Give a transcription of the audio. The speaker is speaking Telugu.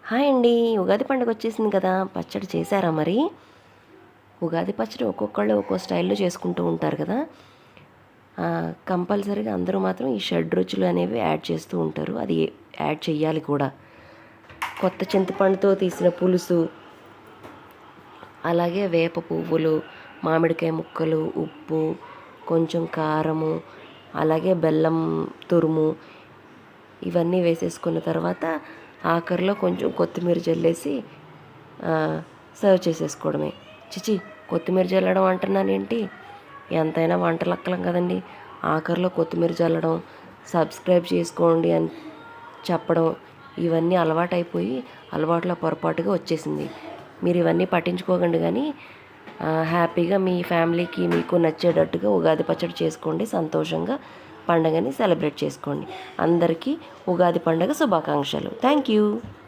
హాయ్ అండి. ఉగాది పండుగ వచ్చేసింది కదా! పచ్చడి చేశారా మరి? ఉగాది పచ్చడి ఒక్కొక్కళ్ళు ఒక్కో స్టైల్‌లో చేసుకుంటూ ఉంటారు కదా! కంపల్సరీగా అందరూ మాత్రం ఈ షడ్‌రుచులు అనేవి యాడ్ చేస్తూ ఉంటారు. అది యాడ్ చెయ్యాలి కూడా. కొత్త చింతపండుతో తీసిన పులుసు, అలాగే వేప పువ్వులు, మామిడికాయ ముక్కలు, ఉప్పు, కొంచెం కారము, అలాగే బెల్లం తురుము ఇవన్నీ వేసేసుకున్న తర్వాత ఆఖరిలో కొంచెం కొత్తిమీర జల్లేసి సర్వ్ చేసేసుకోవడమే. చిచి, కొత్తిమీర జల్లడం అంటున్నానేంటి? ఎంతైనా వంటలక్కలం కదండి. ఆఖరిలో కొత్తిమీర జల్లడం, సబ్స్క్రైబ్ చేసుకోండి అని చెప్పడం ఇవన్నీ అలవాటైపోయి అలవాట్లో పొరపాటుగా వచ్చేసింది. మీరు ఇవన్నీ పట్టించుకోకండి కానీ హ్యాపీగా మీ ఫ్యామిలీకి మీకు నచ్చేటట్టుగా ఉగాది పచ్చడి చేసుకోండి. సంతోషంగా పండగని సెలబ్రేట్ చేసుకోండి. అందరికీ ఉగాది పండుగ శుభాకాంక్షలు. Thank you.